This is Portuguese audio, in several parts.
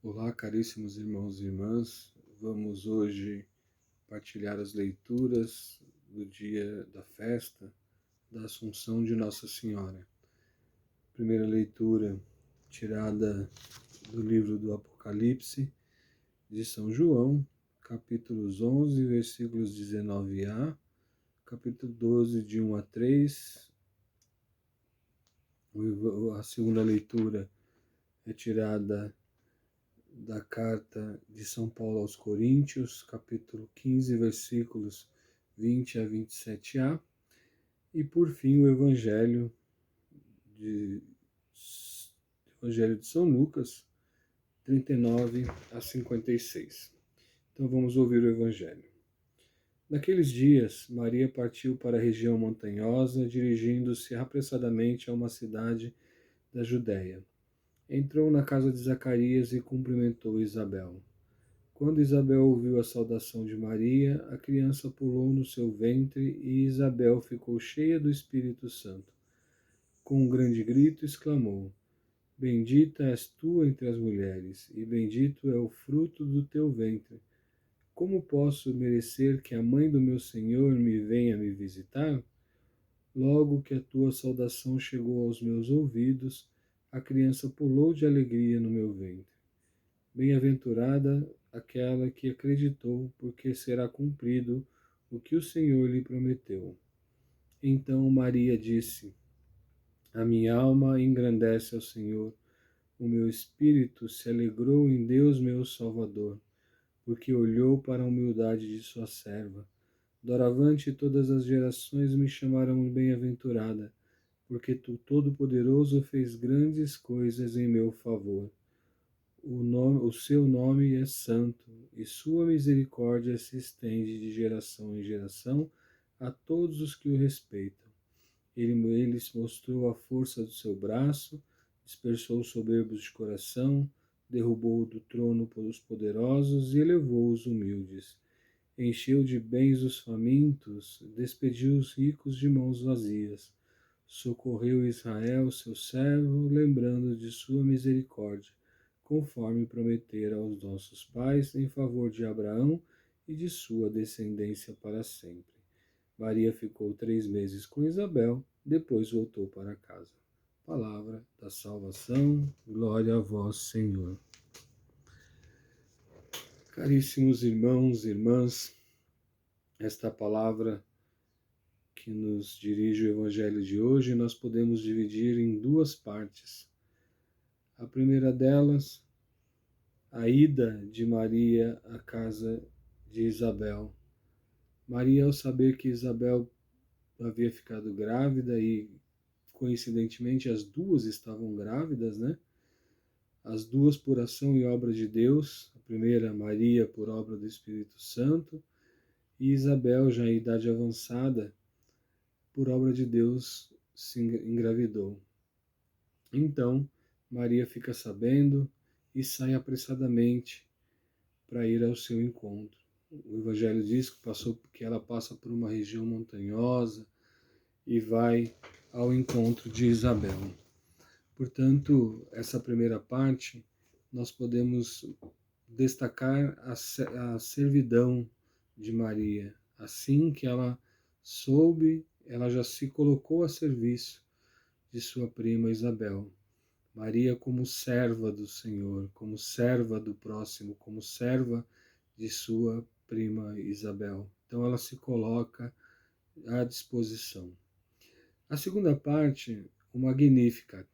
Olá, caríssimos irmãos e irmãs. Vamos hoje partilhar as leituras do dia da festa da Assunção de Nossa Senhora. Primeira leitura tirada do livro do Apocalipse de São João, capítulos 11, versículos 19a, capítulo 12, de 1 a 3. A segunda leitura é tirada da carta de São Paulo aos Coríntios, capítulo 15, versículos 20 a 27a, e por fim o de, Evangelho de São Lucas, 39 a 56. Então vamos ouvir o Evangelho. Naqueles dias, Maria partiu para a região montanhosa, dirigindo-se apressadamente a uma cidade da Judéia. Entrou na casa de Zacarias e cumprimentou Isabel. Quando Isabel ouviu a saudação de Maria, a criança pulou no seu ventre e Isabel ficou cheia do Espírito Santo. Com um grande grito exclamou: Bendita és tu entre as mulheres, e bendito é o fruto do teu ventre. Como posso merecer que a mãe do meu Senhor me venha me visitar? Logo que a tua saudação chegou aos meus ouvidos, a criança pulou de alegria no meu ventre. Bem-aventurada aquela que acreditou, porque será cumprido o que o Senhor lhe prometeu. Então Maria disse: A minha alma engrandece ao Senhor, o meu espírito se alegrou em Deus meu Salvador, porque olhou para a humildade de sua serva. Doravante todas as gerações me chamarão bem-aventurada, porque tu Todo-Poderoso fez grandes coisas em meu favor. O seu nome é santo, e sua misericórdia se estende de geração em geração a todos os que o respeitam. Ele lhes mostrou a força do seu braço, dispersou os soberbos de coração, derrubou do trono os poderosos e elevou os humildes. Encheu de bens os famintos, despediu os ricos de mãos vazias. Socorreu Israel, seu servo, lembrando de sua misericórdia, conforme prometera aos nossos pais, em favor de Abraão e de sua descendência para sempre. Maria ficou 3 meses com Isabel, depois voltou para casa. Palavra da salvação, glória a vós, Senhor. Caríssimos irmãos e irmãs, esta palavra que nos dirige o Evangelho de hoje, nós podemos dividir em 2 partes. A primeira delas, a ida de Maria à casa de Isabel. Maria, ao saber que Isabel havia ficado grávida e, coincidentemente, as duas estavam grávidas, né? As duas por ação e obra de Deus, a primeira, Maria, por obra do Espírito Santo, e Isabel, já em idade avançada, por obra de Deus, se engravidou. Então, Maria fica sabendo e sai apressadamente para ir ao seu encontro. O Evangelho diz que ela passa por uma região montanhosa e vai ao encontro de Isabel. Portanto, essa primeira parte, nós podemos destacar a servidão de Maria. Assim que ela soube, ela já se colocou a serviço de sua prima Isabel. Maria como serva do Senhor, como serva do próximo, como serva de sua prima Isabel. Então ela se coloca à disposição. A segunda parte, o Magnificat.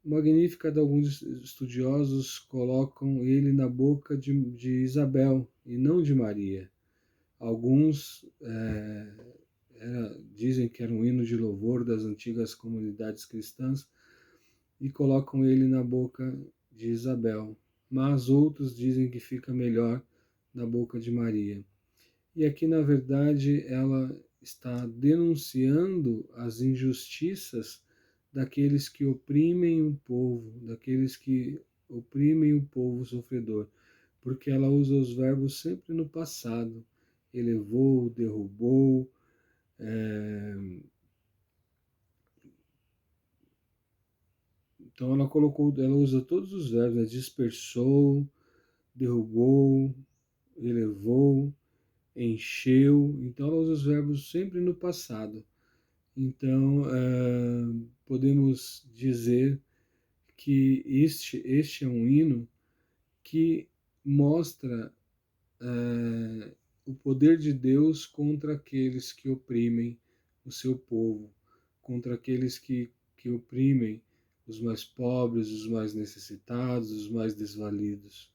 O Magnificat, alguns estudiosos colocam ele na boca de Isabel e não de Maria. Alguns dizem que era um hino de louvor das antigas comunidades cristãs e colocam ele na boca de Isabel, mas outros dizem que fica melhor na boca de Maria. E aqui, na verdade, ela está denunciando as injustiças daqueles que oprimem o povo, daqueles que oprimem o povo sofredor, porque ela usa os verbos sempre no passado, elevou, derrubou, então ela usa todos os verbos, dispersou, derrubou, elevou, encheu. Então, ela usa os verbos sempre no passado. Então, podemos dizer que este é um hino que mostra o poder de Deus contra aqueles que oprimem o seu povo, contra aqueles que oprimem os mais pobres, os mais necessitados, os mais desvalidos.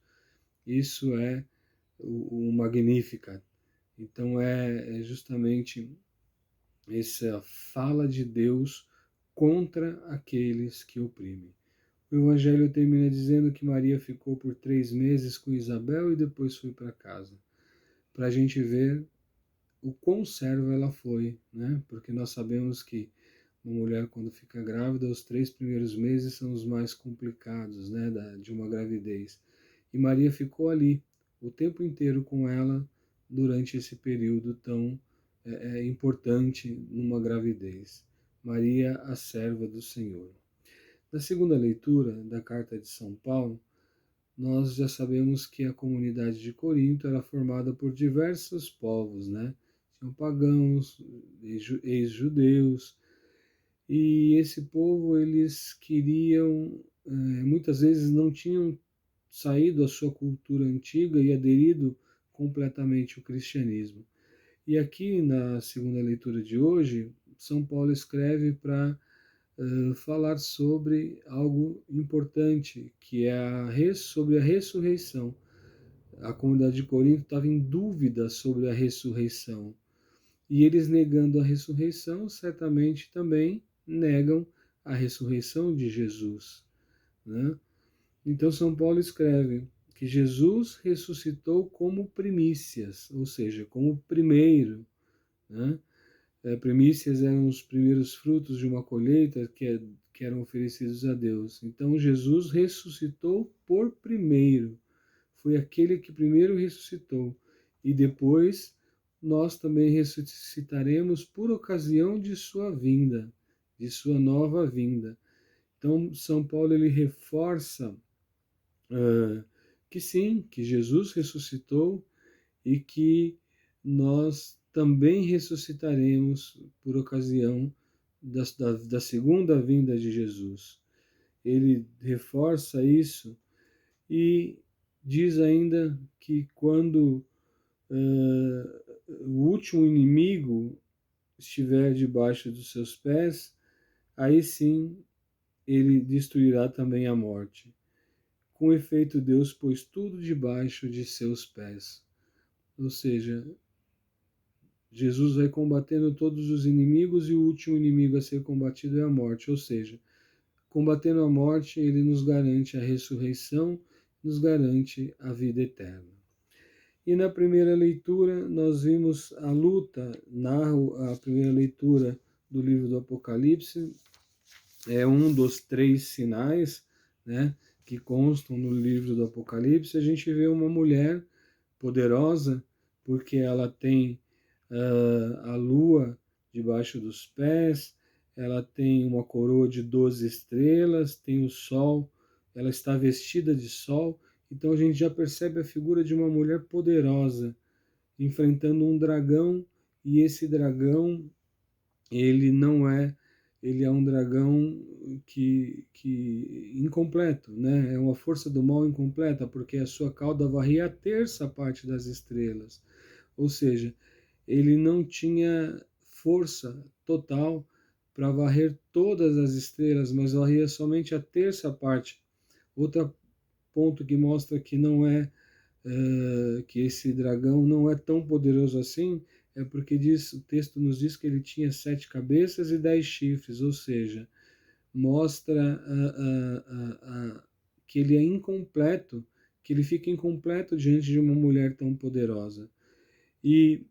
Isso é o Magnificat. Então é justamente essa fala de Deus contra aqueles que oprimem. O Evangelho termina dizendo que Maria ficou por 3 meses com Isabel e depois foi para casa, para a gente ver o quão serva ela foi, né? Porque nós sabemos que uma mulher, quando fica grávida, os 3 primeiros meses são os mais complicados, né, de uma gravidez. E Maria ficou ali o tempo inteiro com ela durante esse período tão importante numa gravidez. Maria, a serva do Senhor. Na segunda leitura da carta de São Paulo, nós já sabemos que a comunidade de Corinto era formada por diversos povos, né? Tinham pagãos, ex-judeus, e esse povo, eles queriam, muitas vezes não tinham saído da sua cultura antiga e aderido completamente ao cristianismo. E aqui na segunda leitura de hoje, São Paulo escreve para falar sobre algo importante, que é sobre a ressurreição. A comunidade de Corinto estava em dúvida sobre a ressurreição. E eles, negando a ressurreição, certamente também negam a ressurreição de Jesus, né? Então São Paulo escreve que Jesus ressuscitou como primícias, ou seja, como primeiro, né? Primícias eram os primeiros frutos de uma colheita que eram oferecidos a Deus. Então Jesus ressuscitou por primeiro, foi aquele que primeiro ressuscitou, e depois nós também ressuscitaremos por ocasião de sua vinda, de sua nova vinda. Então São Paulo ele reforça que sim, que Jesus ressuscitou e que nós também ressuscitaremos por ocasião da segunda vinda de Jesus. Ele reforça isso e diz ainda que quando o último inimigo estiver debaixo dos seus pés, aí sim ele destruirá também a morte. Com efeito, Deus pôs tudo debaixo de seus pés. Ou seja, Jesus vai combatendo todos os inimigos e o último inimigo a ser combatido é a morte. Ou seja, combatendo a morte, ele nos garante a ressurreição, nos garante a vida eterna. E na primeira leitura, nós vimos a luta, narro a primeira leitura do livro do Apocalipse, é um dos 3 sinais, né, que constam no livro do Apocalipse. A gente vê uma mulher poderosa, porque ela tem a lua debaixo dos pés, ela tem uma coroa de 12 estrelas, tem o sol, ela está vestida de sol. Então a gente já percebe a figura de uma mulher poderosa enfrentando um dragão, e esse dragão, ele não é, ele é um dragão que incompleto, né? É uma força do mal incompleta, porque a sua cauda varria a terça parte das estrelas. Ou seja, ele não tinha força total para varrer todas as estrelas, mas varria somente a terça parte. Outro ponto que mostra que não é que esse dragão não é tão poderoso assim, é porque o texto nos diz que ele tinha 7 cabeças e 10 chifres, ou seja, mostra que ele é incompleto, que ele fica incompleto diante de uma mulher tão poderosa. E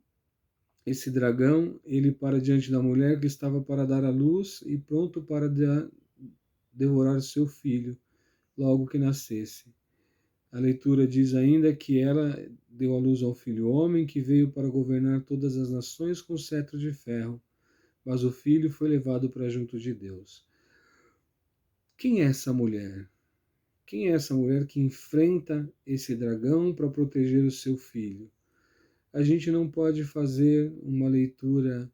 esse dragão, ele para diante da mulher que estava para dar à luz e pronto para devorar seu filho, logo que nascesse. A leitura diz ainda que ela deu à luz ao filho homem, que veio para governar todas as nações com cetro de ferro, mas o filho foi levado para junto de Deus. Quem é essa mulher? Quem é essa mulher que enfrenta esse dragão para proteger o seu filho? A gente não pode fazer uma leitura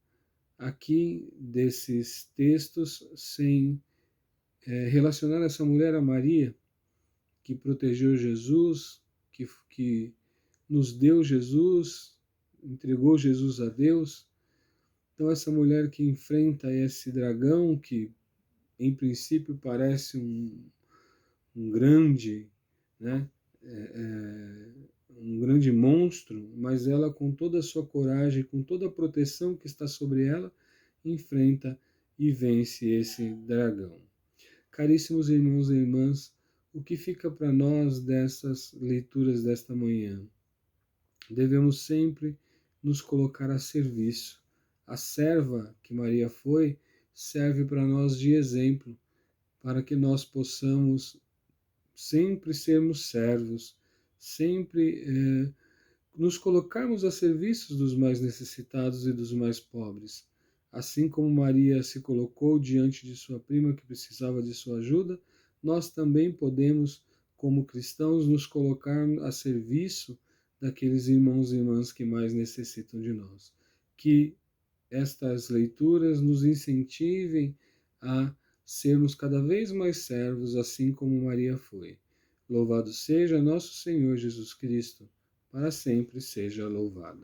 aqui desses textos sem relacionar essa mulher a Maria, que protegeu Jesus, que nos deu Jesus, entregou Jesus a Deus. Então, essa mulher que enfrenta esse dragão, que em princípio parece um grande, né, um grande monstro, mas ela, com toda a sua coragem, com toda a proteção que está sobre ela, enfrenta e vence esse dragão. Caríssimos irmãos e irmãs, o que fica para nós dessas leituras desta manhã? Devemos sempre nos colocar a serviço. A serva que Maria foi serve para nós de exemplo, para que nós possamos sempre sermos servos, sempre nos colocarmos a serviço dos mais necessitados e dos mais pobres. Assim como Maria se colocou diante de sua prima que precisava de sua ajuda, nós também podemos, como cristãos, nos colocar a serviço daqueles irmãos e irmãs que mais necessitam de nós. Que estas leituras nos incentivem a sermos cada vez mais servos, assim como Maria foi. Louvado seja nosso Senhor Jesus Cristo, para sempre seja louvado.